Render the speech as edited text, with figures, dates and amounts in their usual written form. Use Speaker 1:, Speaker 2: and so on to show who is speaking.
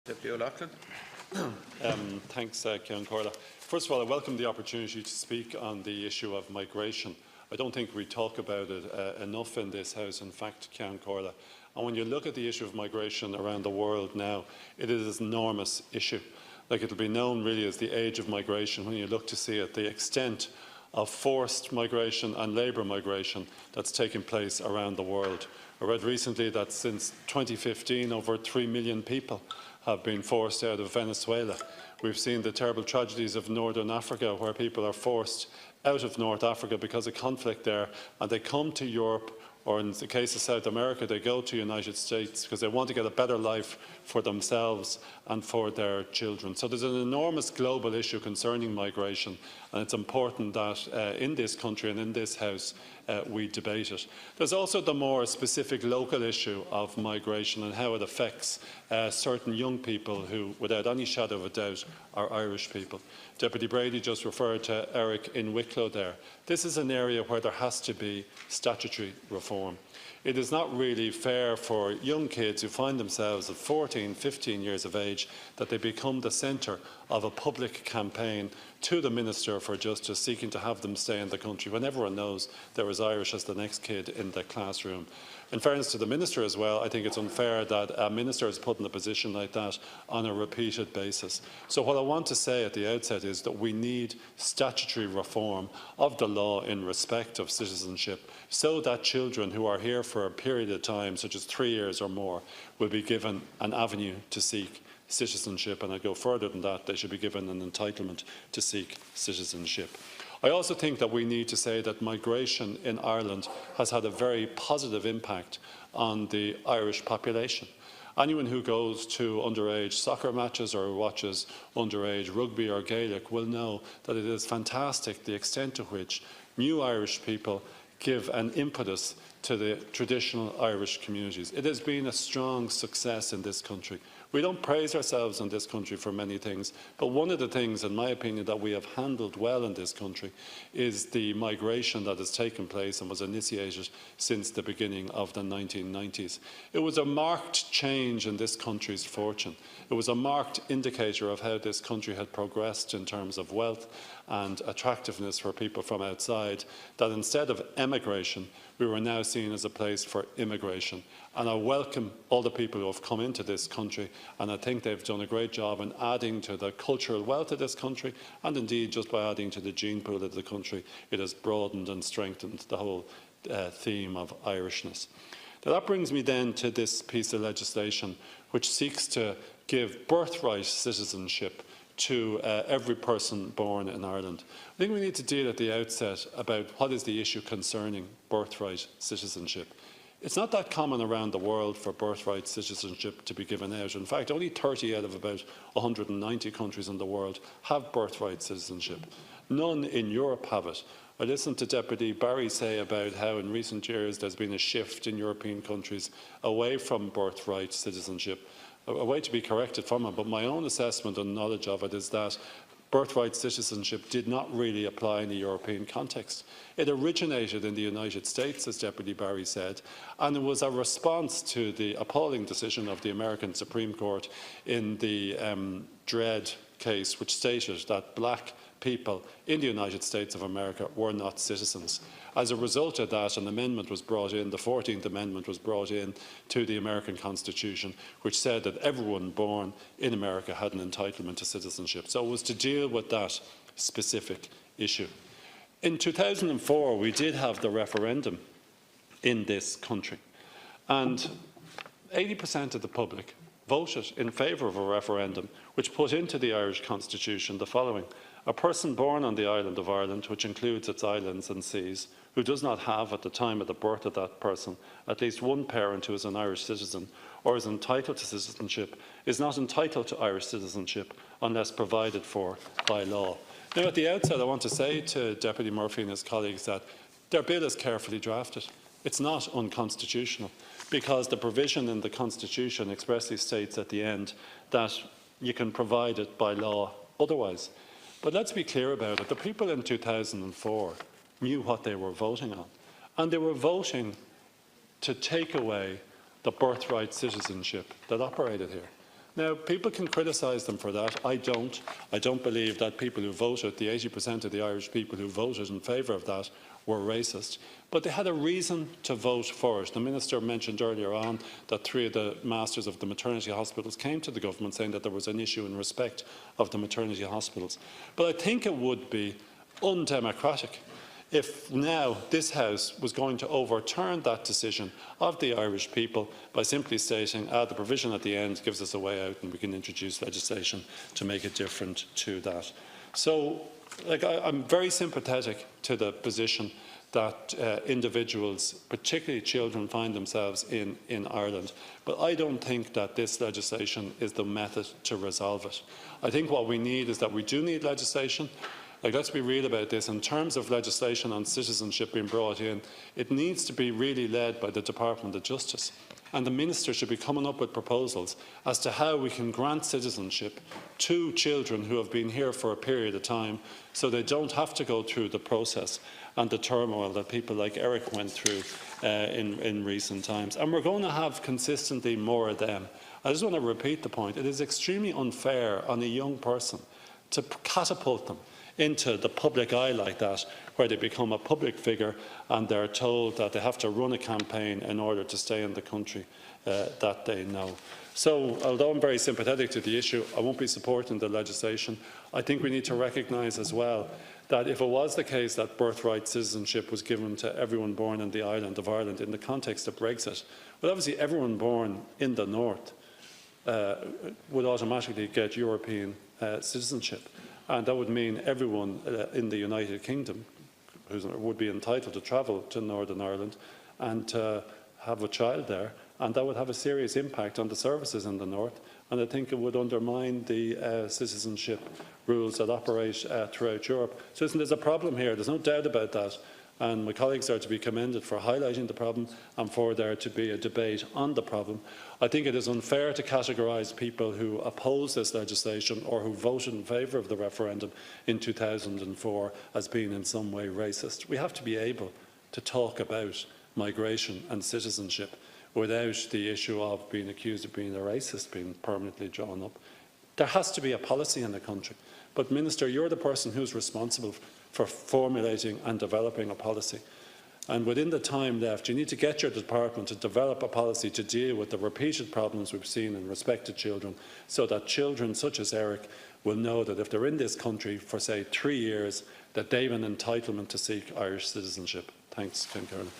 Speaker 1: Deputy Oireachtas.
Speaker 2: Thanks, Ceann Comhairle. First of all, I welcome the opportunity to speak on the issue of migration. I don't think we talk about it enough in this House, in fact, Ceann Comhairle. And when you look at the issue of migration around the world now, it is an enormous issue. Like, it'll be known really as the age of migration when you look to see it, the extent of forced migration and labour migration that's taking place around the world. I read recently that since 2015, over 3 million people have been forced out of Venezuela. We've seen the terrible tragedies of Northern Africa, where people are forced out of North Africa because of conflict there, and they come to Europe, or in the case of South America, they go to the United States because they want to get a better life for themselves and for their children. So there's an enormous global issue concerning migration, and it's important that in this country and in this House we debate it. There's also the more specific local issue of migration and how it affects certain young people who, without any shadow of a doubt, are Irish people. Deputy Brady just referred to Eric in Wicklow there. This is an area where there has to be statutory reform. It is not really fair for young kids who find themselves at 14, 15 years of age that they become the centre of a public campaign to the Minister for Justice seeking to have them stay in the country when everyone knows they're as Irish as the next kid in the classroom. In fairness to the Minister as well, I think it's unfair that a Minister is put in a position like that on a repeated basis. So what I want to say at the outset is that we need statutory reform of the law in respect of citizenship so that children who are here for a period of time, such as 3 years or more, will be given an avenue to seek citizenship. And I go further than that, they should be given an entitlement to seek citizenship. I also think that we need to say that migration in Ireland has had a very positive impact on the Irish population. Anyone who goes to underage soccer matches or watches underage rugby or Gaelic will know that it is fantastic the extent to which new Irish people give an impetus to the traditional Irish communities. It has been a strong success in this country. We don't praise ourselves in this country for many things, but one of the things, in my opinion, that we have handled well in this country is the migration that has taken place and was initiated since the beginning of the 1990s. It was a marked change in this country's fortune. It was a marked indicator of how this country had progressed in terms of wealth and attractiveness for people from outside, that instead of emigration, we were now seen as a place for immigration. And I welcome all the people who have come into this country, and I think they've done a great job in adding to the cultural wealth of this country, and indeed just by adding to the gene pool of the country, it has broadened and strengthened the whole theme of Irishness. Now, that brings me then to this piece of legislation which seeks to give birthright citizenship to every person born in Ireland. I think we need to deal at the outset about what is the issue concerning birthright citizenship. It's not that common around the world for birthright citizenship to be given out. In fact, only 30 out of about 190 countries in the world have birthright citizenship. None in Europe have it. I listened to Deputy Barry say about how in recent years there's been a shift in European countries away from birthright citizenship. A way to be corrected from it, but my own assessment and knowledge of it is that birthright citizenship did not really apply in the European context. It originated in the United States, as Deputy Barry said, and it was a response to the appalling decision of the American Supreme Court in the Dredd case, which stated that black people in the United States of America were not citizens. As a result of that, an amendment was brought in, the 14th Amendment was brought in to the American Constitution, which said that everyone born in America had an entitlement to citizenship. So it was to deal with that specific issue. In 2004, we did have the referendum in this country, and 80% of the public voted in favour of a referendum which put into the Irish Constitution the following: a person born on the island of Ireland, which includes its islands and seas, who does not have at the time of the birth of that person at least one parent who is an Irish citizen or is entitled to citizenship, is not entitled to Irish citizenship unless provided for by law. Now, at the outset, I want to say to Deputy Murphy and his colleagues that their bill is carefully drafted. It's not unconstitutional, because the provision in the Constitution expressly states at the end that you can provide it by law otherwise. But let's be clear about it. The people in 2004 knew what they were voting on, and they were voting to take away the birthright citizenship that operated here. Now, people can criticise them for that. I don't. I don't believe that people who voted, the 80% of the Irish people who voted in favour of that, were racist. But they had a reason to vote for it. The Minister mentioned earlier on that 3 of the masters of the maternity hospitals came to the government saying that there was an issue in respect of the maternity hospitals. But I think it would be undemocratic if now this House was going to overturn that decision of the Irish people by simply stating, the provision at the end gives us a way out and we can introduce legislation to make it different to that. So I'm very sympathetic to the position that individuals, particularly children, find themselves in Ireland. But I don't think that this legislation is the method to resolve it. I think what we need is that we do need legislation. Let's be real about this. In terms of legislation on citizenship being brought in, it needs to be really led by the Department of Justice. And the Minister should be coming up with proposals as to how we can grant citizenship to children who have been here for a period of time so they don't have to go through the process and the turmoil that people like Eric went through in recent times. And we're going to have consistently more of them. I just want to repeat the point. It is extremely unfair on a young person to catapult them into the public eye like that, where they become a public figure and they're told that they have to run a campaign in order to stay in the country that they know. So, although I'm very sympathetic to the issue, I won't be supporting the legislation. I think we need to recognise as well that if it was the case that birthright citizenship was given to everyone born in the island of Ireland in the context of Brexit, well, obviously everyone born in the north would automatically get European citizenship. And that would mean everyone in the United Kingdom would be entitled to travel to Northern Ireland and have a child there. And that would have a serious impact on the services in the north. And I think it would undermine the citizenship rules that operate throughout Europe. So listen, there's a problem here. There's no doubt about that. And my colleagues are to be commended for highlighting the problem and for there to be a debate on the problem. I think it is unfair to categorise people who oppose this legislation or who voted in favour of the referendum in 2004 as being in some way racist. We have to be able to talk about migration and citizenship without the issue of being accused of being a racist being permanently drawn up. There has to be a policy in the country. But, Minister, you're the person who's responsible for formulating and developing a policy. And within the time left, you need to get your department to develop a policy to deal with the repeated problems we've seen in respect to children, so that children such as Eric will know that if they're in this country for, say, 3 years, that they have an entitlement to seek Irish citizenship. Thanks, Ken Kernan.